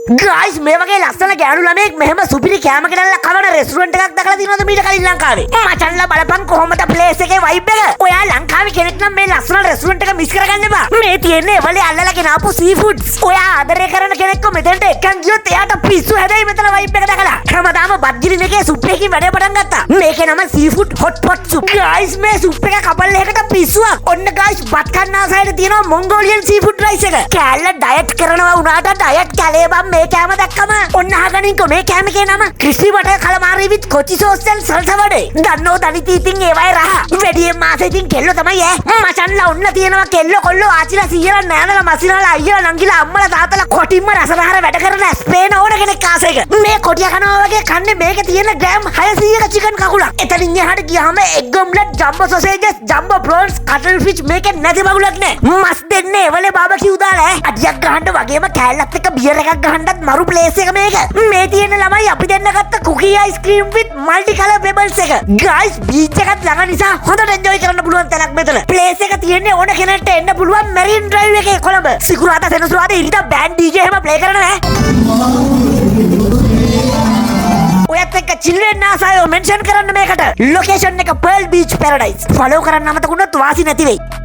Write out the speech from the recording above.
Guys මේ වගේ ලස්සන ගෑනු ළමෙක් මෙහෙම සුපිරි කෑම ගෙනල්ලා කවන රෙස්ටුරන්ට් එකක් දැකලා තියෙනවද මීට කලින් ලංකාවේ? මචන්ලා බලපන් කොහොමද ප්ලේස් එකේ වයිබ් එක. ඔයා ලංකාවේ කෙනෙක් නම් මේ ලස්සන රෙස්ටුරන්ට් එක මිස් කරගන්න එපා. මේ තියෙන්නේ එවලේ අල්ලලා ගෙන ආපු සී ෆුඩ්ස්. ඔයා ආදරය කරන කෙනෙක්ව මෙතනට එක්කන් ගියොත් එයාට පිස්සු හැදෙයි මෙතන වයිබ් එක දැකලා. හැමදාම බත්ගිරින එකේ සුප් එකකින් වැඩේ පටන් ගත්තා. මේකේ නම සී ෆුඩ් හොට් පොට් සුප්. ගයිස් මේ සුප් එක කපල් එකකට පිස්සුවක්. ඔන්න ගයිස් බත් කන්න ආසයිද තියෙනවා මොන්ගෝලියන් සී ෆුඩ් රයිස් එක. කෑල්ල ඩයට් කරනවා උනාට ඩයට් කැලේ බම් මේ කෑම දැක්කම ඔන්න අහගනින්කෝ මේ කෑම එකේ නම ක්‍රිස්පි බටර් කලමාරි විත් කොචි සෝස් and සල්සා වඩේ. දන්නෝ දනිති ඉතින් ඒවයි රහ. වැඩියෙන් මාසේ ඉතින් කෙල්ලෝ තමයි ඈ. මචන්ලා ඔන්න තියෙනවා කෙල්ලෝ කොල්ලෝ ආච්චිලා සීයලා නෑනලා මසිනාලා අයියලා නංගිලා අම්මලා තාත්තලා කොටින්ම රසරහර වැඩ කරන ස්පේන ඕන කෙනෙක් ආසෙක. මේ කොටිය කනවා වගේ කන්නේ මේකේ තියෙන ග්‍රෑම් 600ක චිකන් කකුලක්. එතනින් එහාට ගියාම egg omelette jumbo sausages jumbo prawns cutlet fish මේකේ නැති මගුලක් නෑ. මස් දෙන්නේ එවලේ බාබකියු දාලා ඈ. අඩියක් ගහන්න වගේම කෑල්ලත් එක්ක බියර් එකක් ගහන්නත් මරු ප්ලේස් එක මේක. මේ තියෙන ළමයි අපි දෙන්න ගත්ත cookie ice cream with multi color pebbles එක. ගයිස් බීච් එකත් ළඟ නිසා හොඳට එන්ජොයි කරන්න පුළුවන් තැනක් මෙතන. ප්ලේස් එක තියෙන්නේ ඕන කෙනෙක්ට එන්න පුළුවන් මැරින් ඩ්‍රයිව් එකේ කොළඹ. සිකුරාදා සෙනසුරාදා ඉරිදා බෑන්ඩ් DJ එහෙම ප්ලේ කරනවා ඈ. ඔයත් එක්ක චිල් වෙන්න ආසයෝ මෙන්ෂන් කරන්න මේකට. ලොකේෂන් එක Pearl Beach Paradise. ෆලෝ කරන්න අමතක වුණොත් වාසි නැති වෙයි.